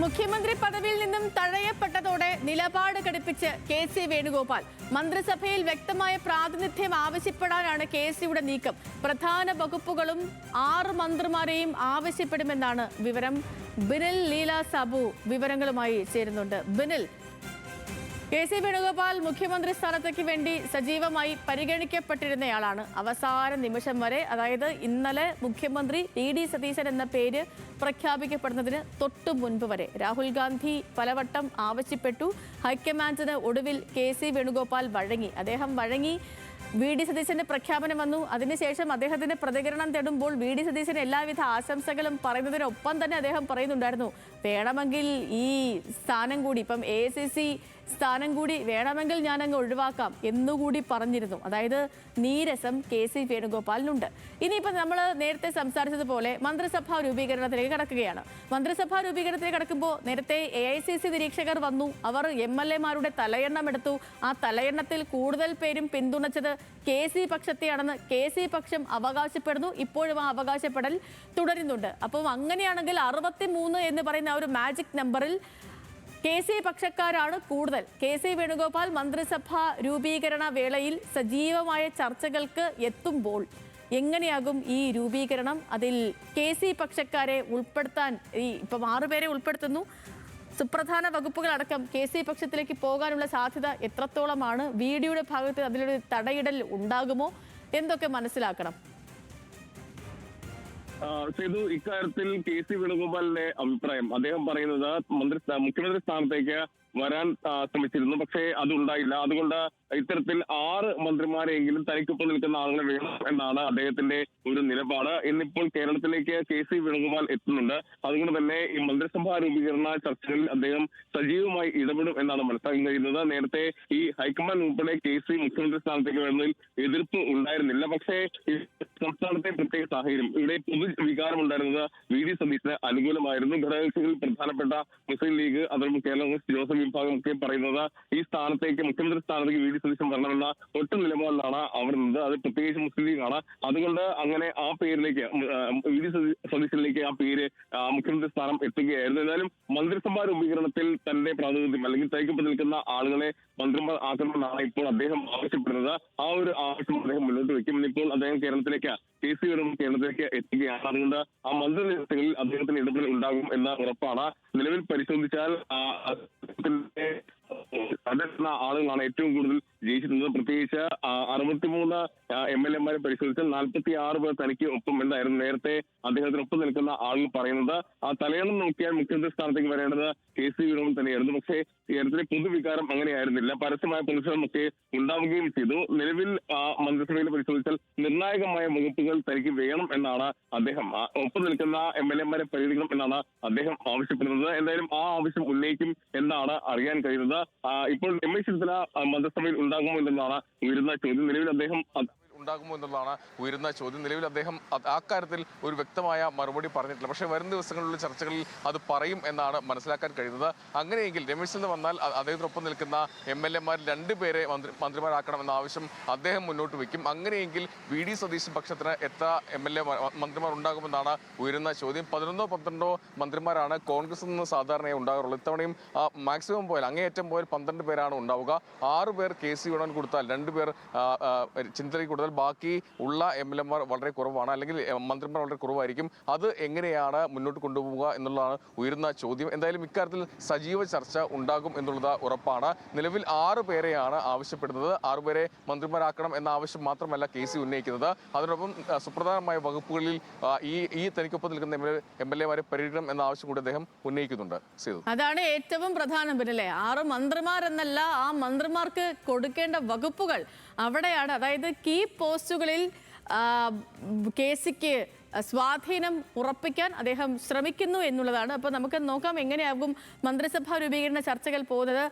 മുഖ്യമന്ത്രി പദവിയിൽ നിന്നും തഴയപ്പെട്ടതോടെ നിലപാട് ഘടിപ്പിച്ച് കെ.സി. വേണുഗോപാൽ. മന്ത്രിസഭയിൽ വ്യക്തമായ പ്രാതിനിധ്യം ആവശ്യപ്പെടാനാണ് കെ.സിയുടെ നീക്കം. പ്രധാന വകുപ്പുകളും 6 മന്ത്രിമാരെയും ആവശ്യപ്പെടുമെന്നാണ് വിവരം. ബിനിൽ ലീല സാബു വിവരങ്ങളുമായി ചേരുന്നുണ്ട്. ബിനിൽ, കെ.സി. വേണുഗോപാൽ മുഖ്യമന്ത്രി സ്ഥാനത്തേക്ക് വേണ്ടി സജീവമായി പരിഗണിക്കപ്പെട്ടിരുന്നയാളാണ്. അവസാന നിമിഷം വരെ, അതായത് ഇന്നലെ മുഖ്യമന്ത്രി വി.ഡി. സതീശൻ എന്ന പേര് പ്രഖ്യാപിക്കപ്പെടുന്നതിന് തൊട്ടു മുൻപ് വരെ രാഹുൽ ഗാന്ധി പലവട്ടം ആവശ്യപ്പെട്ടു. ഹൈക്കമാൻഡിന് ഒടുവിൽ കെ.സി. വേണുഗോപാൽ വഴങ്ങി. അദ്ദേഹം വഴങ്ങി. വി.ഡി. സതീശന്റെ പ്രഖ്യാപനം വന്നു. അതിനുശേഷം അദ്ദേഹത്തിന്റെ പ്രതികരണം തേടുമ്പോൾ വി.ഡി. സതീശന് എല്ലാവിധ ആശംസകളും പറയുന്നതിനൊപ്പം തന്നെ അദ്ദേഹം പറയുന്നുണ്ടായിരുന്നു, വേണമെങ്കിൽ ഈ സ്ഥാനം കൂടി, ഇപ്പം AICC സ്ഥാനം കൂടി വേണമെങ്കിൽ ഞാനങ്ങ് ഒഴിവാക്കാം എന്നുകൂടി പറഞ്ഞിരുന്നു. അതായത് നീരസം കെ.സി. വേണുഗോപാലിനുണ്ട്. ഇനിയിപ്പോൾ നമ്മൾ നേരത്തെ സംസാരിച്ചതുപോലെ മന്ത്രിസഭാ രൂപീകരണത്തിലേക്ക് കടക്കുകയാണ്. മന്ത്രിസഭാ രൂപീകരണത്തിലേക്ക് കടക്കുമ്പോൾ നേരത്തെ AICC നിരീക്ഷകർ വന്നു. അവർ MLA-മാരുടെ തലയെണ്ണം എടുത്തു. ആ തലയെണ്ണത്തിൽ കൂടുതൽ പേരും പിന്തുണച്ചത് കെ.സി. പക്ഷത്തെയാണെന്ന് കെ.സി. പക്ഷം അവകാശപ്പെടുന്നു. ഇപ്പോഴും ആ അവകാശപ്പെടൽ തുടരുന്നുണ്ട്. അപ്പം അങ്ങനെയാണെങ്കിൽ 63 എന്ന് പറയുന്ന ആ ഒരു മാജിക് നമ്പറിൽ കെ.സി. പക്ഷക്കാരാണ് കൂടുതൽ. കെ.സി. വേണുഗോപാൽ മന്ത്രിസഭാ രൂപീകരണ വേളയിൽ സജീവമായ ചർച്ചകൾക്ക് എത്തുമ്പോൾ എങ്ങനെയാകും ഈ രൂപീകരണം? അതിൽ കെ.സി. പക്ഷക്കാരെ ഉൾപ്പെടുത്താൻ ഇപ്പം 6 പേരെ ഉൾപ്പെടുത്തുന്നു. സുപ്രധാന വകുപ്പുകളടക്കം കെ.സി. പക്ഷത്തിലേക്ക് പോകാനുള്ള സാധ്യത എത്രത്തോളമാണ്? വി.ഡിയുടെ ഭാഗത്ത് അതിലൊരു തടയിടൽ ഉണ്ടാകുമോ? എന്തൊക്കെ മനസ്സിലാക്കണം? സേതു, ഇക്കാര്യത്തിൽ കെ.സി. വേണുഗോപാലിന്റെ അഭിപ്രായം, അദ്ദേഹം പറയുന്നത് മുഖ്യമന്ത്രി സ്ഥാനത്തേക്ക് വരാൻ ശ്രമിച്ചിരുന്നു, പക്ഷേ അതുണ്ടായില്ല. അതുകൊണ്ട് ഇത്തരത്തിൽ 6 മന്ത്രിമാരെയെങ്കിലും തനിക്കൊപ്പം നിൽക്കുന്ന ആളുകളെ വേണം എന്നാണ് അദ്ദേഹത്തിന്റെ ഒരു നിലപാട്. ഇന്നിപ്പോൾ കേരളത്തിലേക്ക് കെ.സി. വേണുഗോപാൽ എത്തുന്നുണ്ട്. അതുകൊണ്ട് തന്നെ ഈ മന്ത്രിസഭാ രൂപീകരണ ചർച്ചകളിൽ അദ്ദേഹം സജീവമായി ഇടപെടും എന്നാണ് മനസ്സിലാക്കാൻ കഴിയുന്നത്. നേരത്തെ ഈ ഹൈക്കമാൻഡ് ഉൾപ്പെടെ കെ.സി. മുഖ്യമന്ത്രി സ്ഥാനത്തേക്ക് വരുന്നതിൽ എതിർപ്പ് ഉണ്ടായിരുന്നില്ല. പക്ഷേ സംസ്ഥാനത്തെ പ്രത്യേക സാഹചര്യം, ഇവിടെ പൊതുവികാരം ഉണ്ടായിരുന്നത് വി.ഡി. സതീശന് അനുകൂലമായിരുന്നു. ഘടകകക്ഷികളിൽ പ്രധാനപ്പെട്ട മുസ്ലിം ലീഗ്, അതോടൊപ്പം കേരള കോൺഗ്രസ് ജോസഫ് വിഭാഗം ഒക്കെ പറയുന്നത് ഈ സ്ഥാനത്തേക്ക്, മുഖ്യമന്ത്രി സ്ഥാനത്തേക്ക് വി.ഡി. സതീശൻ വരണമെന്ന ഒറ്റ നിലപാടിലാണ് അവർ നിന്നത്. അത് പ്രത്യേകിച്ച് മുസ്ലിം ലീഗാണ്. അതുകൊണ്ട് അങ്ങനെ ആ പേരിലേക്ക്, വി.ഡി. സതീശനിലേക്ക് ആ പേര് മുഖ്യമന്ത്രി സ്ഥാനം എത്തുകയായിരുന്നു. എന്നാലും മന്ത്രിസഭാ രൂപീകരണത്തിൽ തന്റെ പ്രാതിനിധ്യം അല്ലെങ്കിൽ തയ്ക്കൊപ്പം നിൽക്കുന്ന ആളുകളെ മന്ത്രിമാർ ആക്കണമെന്നാണ് ഇപ്പോൾ അദ്ദേഹം ആവശ്യപ്പെടുന്നത്. ആ ഒരു ആവശ്യം അദ്ദേഹം മുന്നോട്ട് വെക്കും. ഇപ്പോൾ അദ്ദേഹം കേരളത്തിലേക്ക്, കെ.സി. വേണുഗോപാൽ കേരളത്തിലേക്ക് എത്തുകയാണ്. അതുകൊണ്ട് ആ മന്ത്രിനിരത്തിൽ അദ്ദേഹത്തിന് ഇടപെടൽ ഉണ്ടാകും എന്ന ഉറപ്പാണ്. നിലവിൽ പരിശോധിച്ചാൽ അതെത്തുന്ന ആളുകളാണ് ഏറ്റവും കൂടുതൽ ജയിച്ചിട്ടുള്ളത്. പ്രത്യേകിച്ച് 63 MLA-മാരെ പരിശോധിച്ചാൽ 46 പേർ തനിക്ക് ഒപ്പം എന്നായിരുന്നു നേരത്തെ അദ്ദേഹത്തിനൊപ്പം നിൽക്കുന്ന ആളുകൾ പറയുന്നത്. ആ തലയെണ്ണം നോക്കിയാൽ മുഖ്യമന്ത്രി സ്ഥാനത്തേക്ക് വരേണ്ടത് കെ.സി. വേണുഗോപാൽ തന്നെയായിരുന്നു. പക്ഷേ കേരളത്തിലെ പൊതുവികാരം അങ്ങനെയായിരുന്നില്ല. പരസ്യമായ പ്രതിഷേധമൊക്കെ ഉണ്ടാവുകയും ചെയ്തു. നിലവിൽ മന്ത്രിസഭയിൽ പരിശോധിച്ചാൽ നിർണായകമായ വകുപ്പുകൾ തനിക്ക് വേണം എന്നാണ് അദ്ദേഹം, ഒപ്പം നിൽക്കുന്ന MLA-മാരെ പരിഗണിക്കണം എന്നാണ് അദ്ദേഹം ആവശ്യപ്പെടുന്നത്. എന്തായാലും ആ ആവശ്യം ഉന്നയിക്കും എന്നാണ് അറിയാൻ കഴിയുന്നത്. ഇപ്പോൾ രമേശ് ചെന്നിത്തല മന്ത്രിസഭയിൽ ഉണ്ടാകുമോ എന്നതാണ് ഉയരുന്ന ചോദ്യം. നിലവിൽ അദ്ദേഹം നിലവിൽ അദ്ദേഹം അക്കാര്യത്തിൽ ഒരു വ്യക്തമായ മറുപടി പറഞ്ഞിട്ടില്ല. പക്ഷേ വരും ദിവസങ്ങളിലുള്ള ചർച്ചകളിൽ അത് പറയും എന്നാണ് മനസ്സിലാക്കാൻ കഴിയുന്നത്. അങ്ങനെയെങ്കിൽ രമേശ് ചെന്നിത്തല വന്നാൽ അദ്ദേഹത്തിനൊപ്പം നിൽക്കുന്ന MLA-മാരിൽ 2 പേരെ മന്ത്രിമാരാക്കണം എന്ന ആവശ്യം അദ്ദേഹം മുന്നോട്ട് വയ്ക്കും. അങ്ങനെയെങ്കിൽ വി.ഡി. സതീശൻ പക്ഷത്തിന് എത്ര മന്ത്രിമാർ ഉണ്ടാകുമെന്നാണ് ഉയരുന്ന ചോദ്യം. 11-12 മന്ത്രിമാരാണ് കോൺഗ്രസിൽ നിന്ന് സാധാരണയായി ഉണ്ടാകാറുള്ളത്. ഇത്തവണയും മാക്സിമം പോയാൽ, അങ്ങേയറ്റം പോയാൽ 12 പേരാണ് ഉണ്ടാവുക. 6 പേർ കെ.സി. വേണുഗോപാൽ കൊടുത്താൽ, 2 പേർ ചിന്തയിൽ കൊടുത്താൽ ബാക്കി ഉള്ള MLA-മാർ വളരെ കുറവാണ്, അല്ലെങ്കിൽ മന്ത്രിമാർ വളരെ കുറവായിരിക്കും. അത് എങ്ങനെയാണ് മുന്നോട്ട് കൊണ്ടുപോവുക എന്നുള്ളതാണ് ഉയരുന്ന ചോദ്യം. എന്തായാലും ഇക്കാര്യത്തിൽ സജീവ ചർച്ച ഉണ്ടാകും എന്നുള്ളത് ഉറപ്പാണ്. നിലവിൽ 6 പേരെയാണ് ആവശ്യപ്പെടുന്നത്. 6 പേരെ മന്ത്രിമാരാക്കണം എന്ന ആവശ്യം മാത്രമല്ല കെ.സി. ഉന്നയിക്കുന്നത്. അതിനൊപ്പം സുപ്രധാനമായ വകുപ്പുകളിൽ ഈ തനിക്കൊപ്പം നിൽക്കുന്ന MLA-മാരെ പരിഗണിക്കണം എന്ന ആവശ്യം കൂടി അദ്ദേഹം ഉന്നയിക്കുന്നുണ്ട്. അതാണ് ഏറ്റവും പ്രധാനം. പിന്നെ 6 മന്ത്രിമാർ എന്നല്ല, ആ മന്ത്രിമാർക്ക് കൊടുക്കേണ്ട വകുപ്പുകൾ അവിടെയാണ്. അതായത് കീ പോസ്റ്റുകളിൽ കെ.സിക്ക് സ്വാധീനം ഉറപ്പിക്കാൻ അദ്ദേഹം ശ്രമിക്കുന്നു എന്നുള്ളതാണ്. അപ്പോൾ നമുക്ക് നോക്കാം എങ്ങനെയാകും മന്ത്രിസഭാ രൂപീകരണ ചർച്ചകൾ പോകുന്നത്.